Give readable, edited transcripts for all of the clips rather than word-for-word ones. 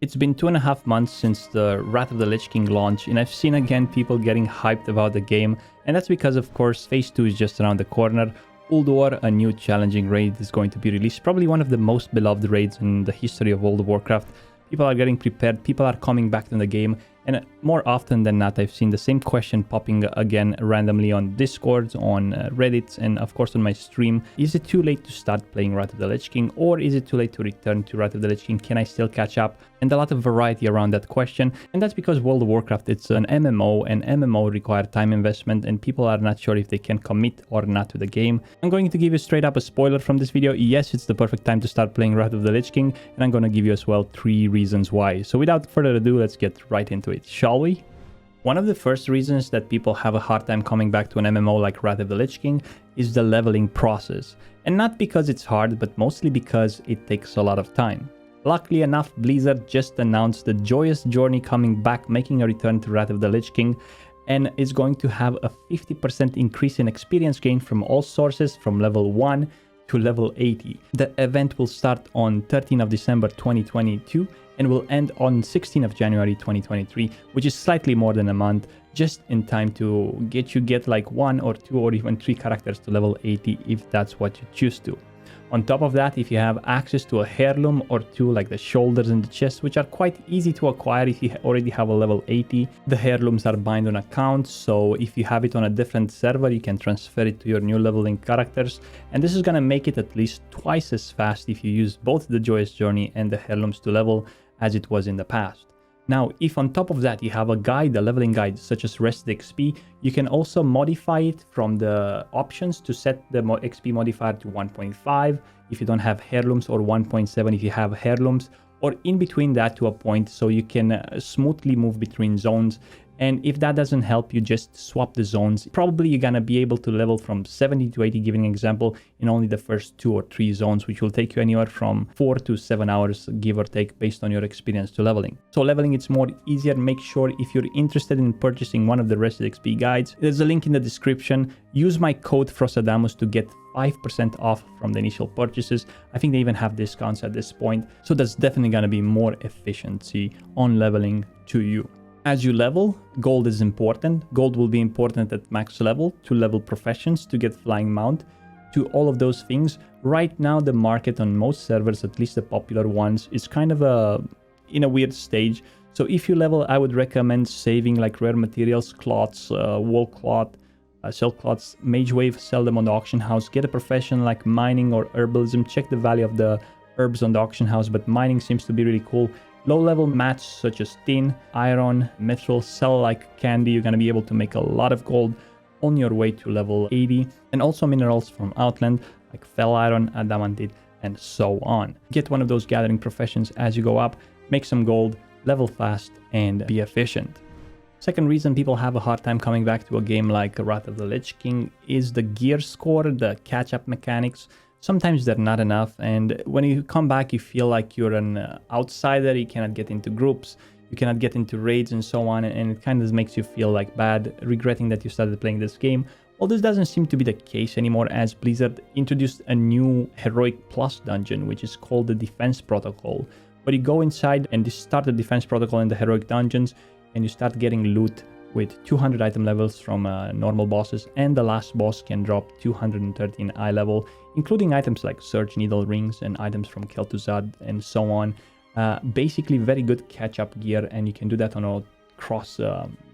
It's been 2.5 months since the Wrath of the Lich King launch, and I've seen again people getting hyped about the game, and that's because of course Phase 2 is just around the corner. Ulduar, a new challenging raid, is going to be released, probably one of the most beloved raids in the history of World of Warcraft. People are getting prepared, people are coming back to the game, and more often than not I've seen the same question popping again randomly on Discords, on Reddit, and of course on my stream. Is it too late to start playing Wrath of the Lich King, or is it too late to return to Wrath of the Lich King? Can I still catch up? And a lot of variety around that question, and that's because World of Warcraft, it's an MMO, and MMO require time investment, and people are not sure if they can commit or not to the game. I'm going to give you straight up a spoiler from this video. Yes, it's the perfect time to start playing Wrath of the Lich King, and I'm going to give you as well 3 reasons why. So without further ado, let's get right into it, shall we? One of the first reasons that people have a hard time coming back to an MMO like Wrath of the Lich King is the leveling process. And not because it's hard, but mostly because it takes a lot of time. Luckily enough, Blizzard just announced the Joyous Journey coming back, making a return to Wrath of the Lich King, and is going to have a 50% increase in experience gain from all sources from level 1 to level 80. The event will start on 13th of December 2022 and will end on 16th of January 2023, which is slightly more than a month, just in time to get like 1 or 2 or even 3 characters to level 80 if that's what you choose to. On top of that, if you have access to a heirloom or 2 like the shoulders and the chest, which are quite easy to acquire if you already have a level 80, the heirlooms are bind on account, so if you have it on a different server, you can transfer it to your new leveling characters, and this is gonna make it at least twice as fast if you use both the Joyous Journey and the heirlooms to level as it was in the past. Now, if on top of that you have a guide, a leveling guide such as RestedXP, you can also modify it from the options to set the XP modifier to 1.5 if you don't have heirlooms, or 1.7 if you have heirlooms, or in between that to a point so you can smoothly move between zones. And if that doesn't help, you just swap the zones. Probably you're gonna be able to level from 70 to 80, giving an example, in only the first 2 or 3 zones, which will take you anywhere from 4 to 7 hours, give or take, based on your experience to leveling. So leveling, it's more easier. Make sure if you're interested in purchasing one of the RestedXP guides, there's a link in the description. Use my code Frostadamus to get 5% off from the initial purchases. I think they even have discounts at this point. So that's definitely gonna be more efficiency on leveling to you. As you level, gold is important. Gold will be important at max level to level professions, to get flying mount, to all of those things. Right now, the market on most servers, at least the popular ones, is kind of in a weird stage. So if you level, I would recommend saving like rare materials, cloths, wool cloth, silk cloths, mage wave, sell them on the auction house. Get a profession like mining or herbalism. Check the value of the herbs on the auction house, but mining seems to be really cool. Low-level mats such as tin, iron, mithril sell like candy. You're going to be able to make a lot of gold on your way to level 80. And also minerals from Outland like fell iron, adamantite, and so on. Get one of those gathering professions as you go up, make some gold, level fast, and be efficient. Second reason people have a hard time coming back to a game like Wrath of the Lich King is the gear score, the catch-up mechanics. Sometimes they're not enough, and when you come back you feel like you're an outsider. You cannot get into groups, you cannot get into raids and so on, and it kind of makes you feel like bad, regretting that you started playing this game. Well, this doesn't seem to be the case anymore, as Blizzard introduced a new Heroic Plus dungeon, which is called the Defense Protocol, where you go inside and you start the Defense Protocol in the Heroic dungeons, and you start getting loot with 200 item levels from normal bosses, and the last boss can drop 213 eye level, including items like Surge Needle Rings and items from Kel'Thuzad and so on. Basically very good catch-up gear, and you can do that on across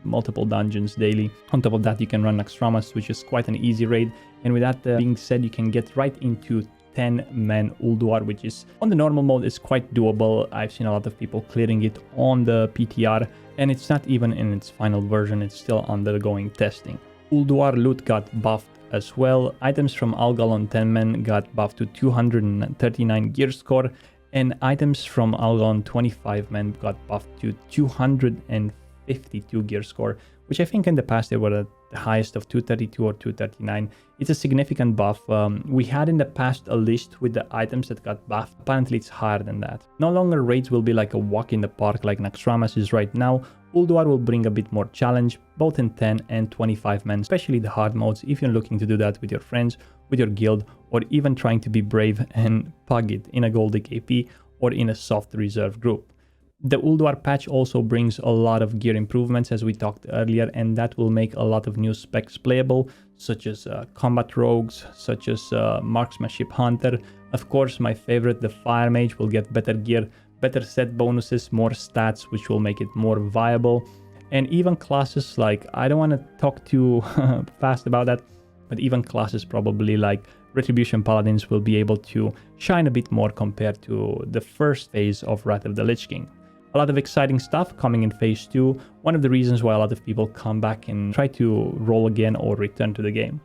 multiple dungeons daily. On top of that, you can run Naxxramas, which is quite an easy raid, and with that being said, you can get right into 10-man Ulduar, which is on the normal mode is quite doable. I've seen a lot of people clearing it on the PTR, and it's not even in its final version, it's still undergoing testing. Ulduar loot got buffed as well. Items from Algal on 10-man got buffed to 239 gear score, and items from Algal on 25-man got buffed to 252 gear score, which I think in the past they were at the highest of 232 or 239. It's a significant buff. We had in the past a list with the items that got buffed. Apparently it's higher than that. No longer raids will be like a walk in the park like Naxxramas is right now. Ulduar will bring a bit more challenge, both in 10 and 25 men, especially the hard modes, if you're looking to do that with your friends, with your guild, or even trying to be brave and pug it in a gold KP or in a soft reserve group. The Ulduar patch also brings a lot of gear improvements, as we talked earlier, and that will make a lot of new specs playable, such as combat rogues, such as marksmanship hunter. Of course, my favorite, the fire mage, will get better gear, better set bonuses, more stats, which will make it more viable. And even classes like, I don't want to talk too fast about that, but even classes probably like Retribution Paladins will be able to shine a bit more compared to the first phase of Wrath of the Lich King. A lot of exciting stuff coming in phase 2, one of the reasons why a lot of people come back and try to roll again or return to the game.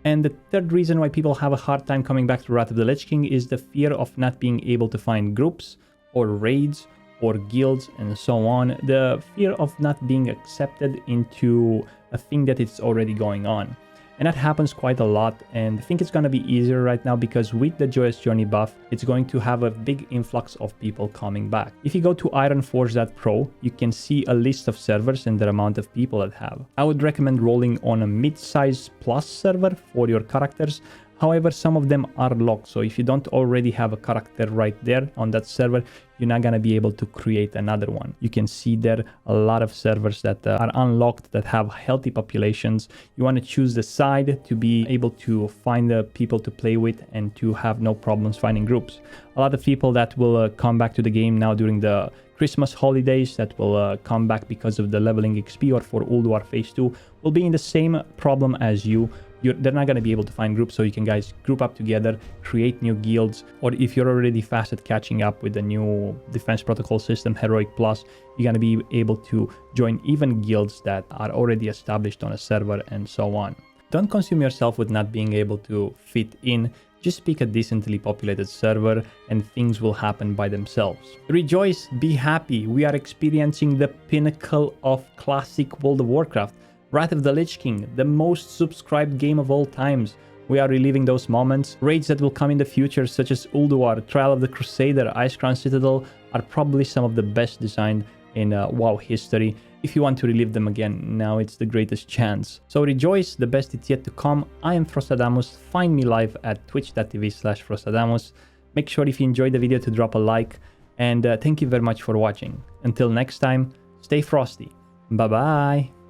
And the third reason why people have a hard time coming back to Wrath of the Lich King is the fear of not being able to find groups or raids or guilds and so on. The fear of not being accepted into a thing that is already going on. And that happens quite a lot, and I think it's going to be easier right now because with the Joyous Journey buff, it's going to have a big influx of people coming back. If you go to ironforge.pro, you can see a list of servers and the amount of people that have. I would recommend rolling on a mid-size plus server for your characters. However, some of them are locked, so if you don't already have a character right there on that server, you're not going to be able to create another one. You can see there a lot of servers that are unlocked, that have healthy populations. You want to choose the side to be able to find the people to play with and to have no problems finding groups. A lot of people that will come back to the game now during the Christmas holidays, that will come back because of the leveling XP, or for Ulduar phase 2, will be in the same problem as you. They're not going to be able to find groups, so you can guys group up together, create new guilds, or if you're already fast at catching up with the new defense protocol system, Heroic Plus, you're going to be able to join even guilds that are already established on a server and so on. Don't consume yourself with not being able to fit in. Just pick a decently populated server and things will happen by themselves. Rejoice, be happy. We are experiencing the pinnacle of classic World of Warcraft. Wrath of the Lich King, the most subscribed game of all times. We are reliving those moments. Raids that will come in the future, such as Ulduar, Trial of the Crusader, Icecrown Citadel, are probably some of the best designed in WoW history. If you want to relive them again, now it's the greatest chance. So rejoice, the best is yet to come. I am Frostadamus. Find me live at twitch.tv/Frostadamus. Make sure if you enjoyed the video to drop a like, and thank you very much for watching. Until next time, stay frosty. Bye bye.